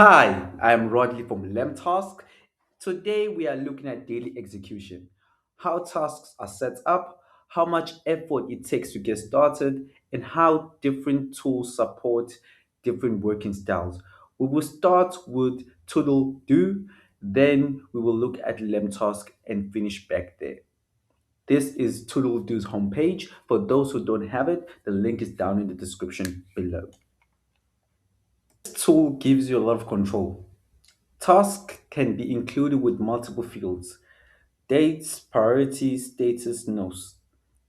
Hi, I'm Rodley from LemTask. Today we are looking at daily execution, how tasks are set up, how much effort it takes to get started, and how different tools support different working styles. We will start with Toodledo, then we will look at LemTask and finish back there. This is Toodledo's homepage. For those who don't have it, the link is down in the description below. This tool gives you a lot of control. Task can be included with multiple fields: dates, priorities, status, notes.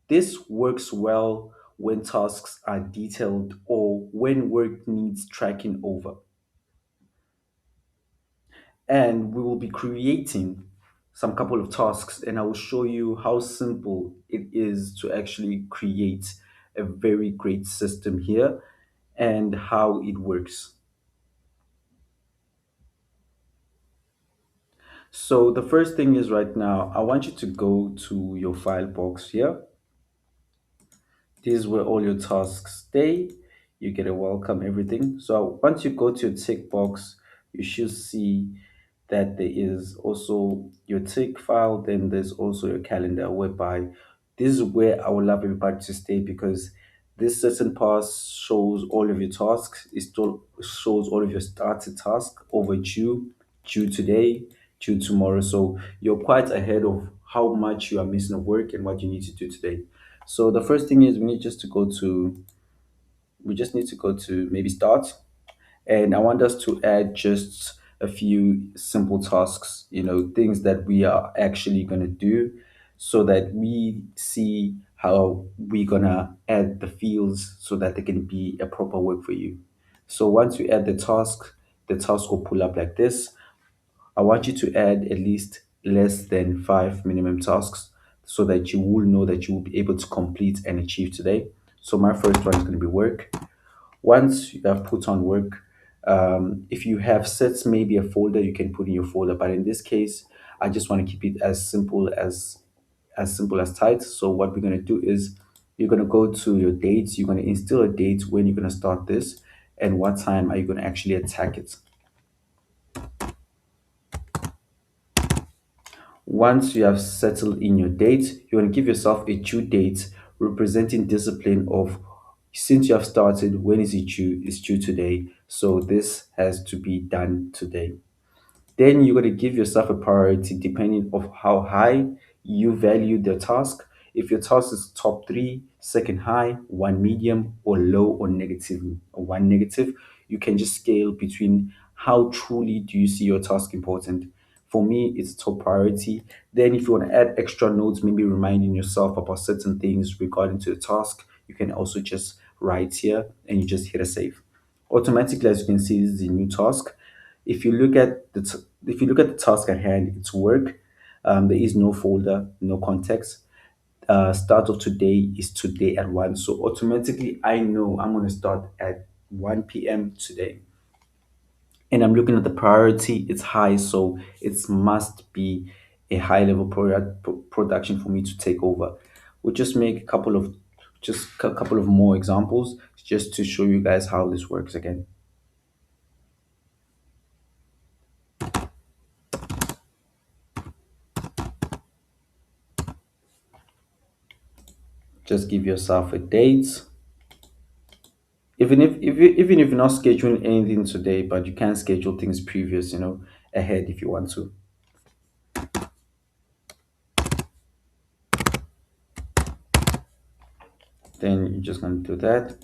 This works well when tasks are detailed or when work needs tracking over. And we will be creating some couple of tasks, and I will show you how simple it is to actually create a very great system here and how it works. So the first thing is right now, I want you to go to your file box here. This is where all your tasks stay. You get a welcome, everything. So once you go to your tick box, you should see that there is also your tick file, then there's also your calendar, whereby this is where I would love everybody to stay because this certain pass shows all of your tasks. It still shows all of your started tasks overdue, due today, due tomorrow. So you're quite ahead of how much you are missing of work and what you need to do today. So the first thing is we just need to go to maybe start, and I want us to add just a few simple tasks, things that we are actually going to do so that we see how we're going to add the fields so that they can be a proper work for you. So once you add the task will pull up like this. I want you to add at least less than five minimum tasks so that you will know that you will be able to complete and achieve today. So my first one is going to be work. Once you have put on work, if you have sets maybe a folder, you can put in your folder. But in this case, I just want to keep it as simple as tight. So what we're going to do is you're going to go to your dates. You're going to instill a date when you're going to start this, and what time are you going to actually attack it. Once you have settled in your date, you want to give yourself a due date representing discipline of since you have started, when is it due? It's due today. So this has to be done today. Then you're going to give yourself a priority depending of how high you value the task. If your task is top three, second high, one medium, or low or negative, or one negative, you can just scale between how truly do you see your task important. For me, it's top priority. Then if you want to add extra notes, maybe reminding yourself about certain things regarding to the task, you can also just write here and you just hit a save. Automatically, as you can see, this is a new task. If you look at if you look at the task at hand, it's work. There is no folder, no context. Start of today is today at 1. So automatically, I know I'm going to start at 1 p.m. today. And I'm looking at the priority, it's high. So it must be a high level production for me to take over. We'll just make a couple of more examples just to show you guys how this works again. Just give yourself a date. Even if you're not scheduling anything today, but you can schedule things previous, ahead if you want to. Then you're just going to do that.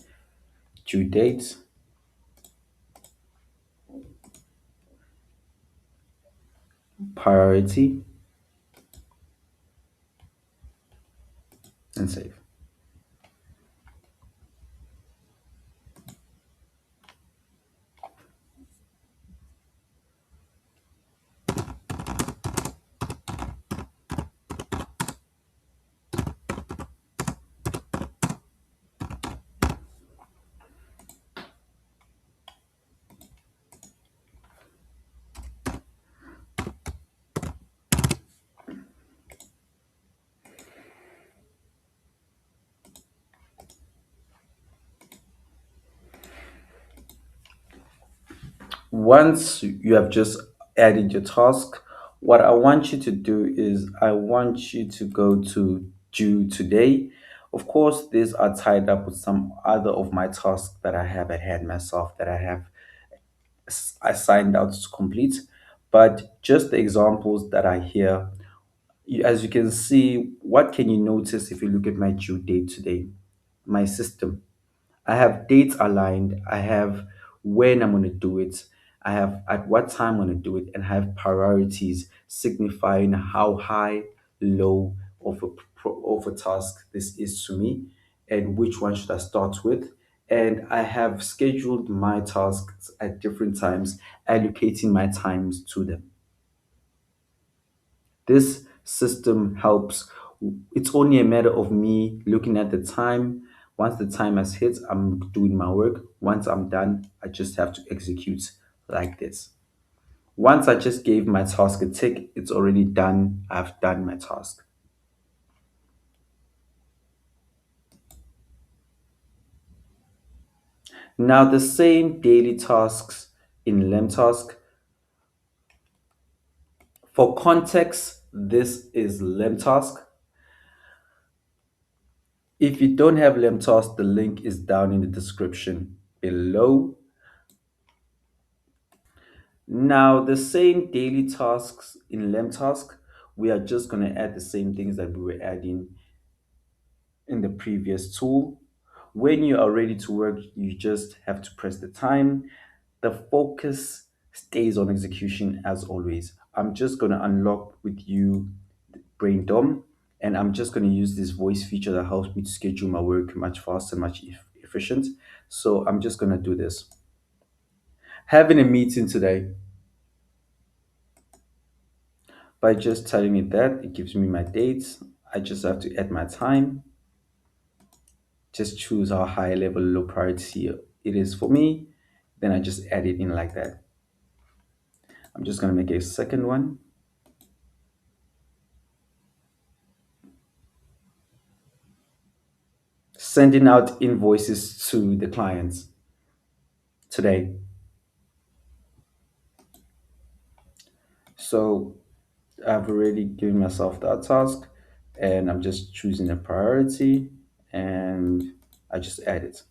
Due date, priority, and save. Once you have just added your task, what I want you to do is I want you to go to due today. Of course, these are tied up with some other of my tasks that I have at hand myself that I have signed out to complete. But just the examples that are here, as you can see, what can you notice if you look at my due date today? My system. I have dates aligned. I have when I'm going to do it. I have at what time I'm going to do it, and I have priorities signifying how high, low of a task this is to me, and which one should I start with. And I have scheduled my tasks at different times, allocating my times to them. This system helps. It's only a matter of me looking at the time. Once the time has hit, I'm doing my work. Once I'm done, I just have to execute like this. Once I just gave my task a tick, it's already done. I've done my task. Now, the same daily tasks in LemTask. For context, this is LemTask. If you don't have LemTask, the link is down in the description below. Now, the same daily tasks in LemTask, we are just going to add the same things that we were adding in the previous tool. When you are ready to work, you just have to press the time. The focus stays on execution as always. I'm just going to unlock with you Brain Dom, and I'm just going to use this voice feature that helps me to schedule my work much faster, much efficient. So I'm just going to do this. Having a meeting today. By just telling it that, it gives me my dates. I just have to add my time. Just choose how high level, low priority it is for me. Then I just add it in like that. I'm just going to make a second one. Sending out invoices to the clients today. So I've already given myself that task and I'm just choosing a priority and I just add it.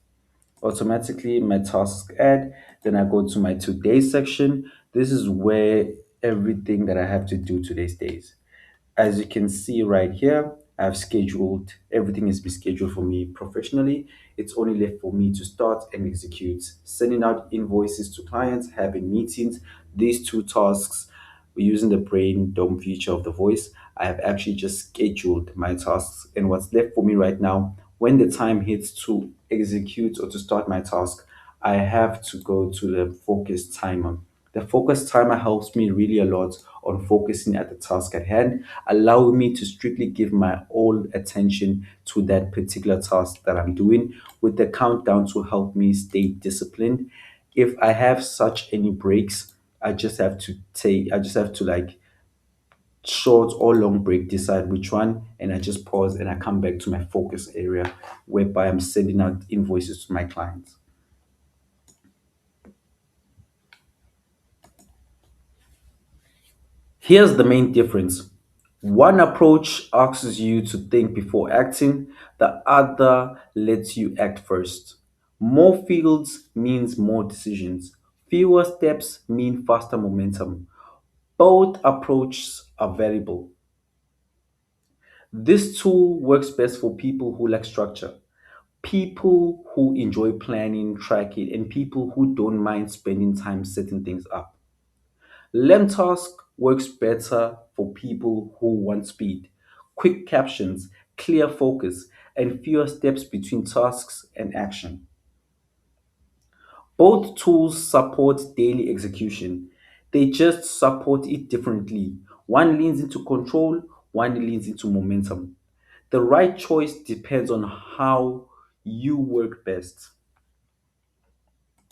Automatically my tasks add. Then I go to my today section. This is where everything that I have to do today's days. As you can see right here, I've scheduled everything is be scheduled for me professionally. It's only left for me to start and execute sending out invoices to clients, having meetings. These two tasks, using the brain dome feature of the voice, I have actually just scheduled my tasks. And what's left for me right now, when the time hits to execute or to start my task, I have to go to the focus timer. The focus timer helps me really a lot on focusing at the task at hand, allowing me to strictly give my all attention to that particular task that I'm doing, with the countdown to help me stay disciplined. If I have such any breaks, I just have to like short or long break, decide which one, and I just pause and I come back to my focus area whereby I'm sending out invoices to my clients. Here's the main difference. One approach asks you to think before acting, the other lets you act first. More fields means more decisions. Fewer steps mean faster momentum. Both approaches are valuable. This tool works best for people who like structure, people who enjoy planning, tracking, and people who don't mind spending time setting things up. LemTask works better for people who want speed, quick captions, clear focus, and fewer steps between tasks and action. Both tools support daily execution. They just support it differently. One leans into control, one leans into momentum. The right choice depends on how you work best.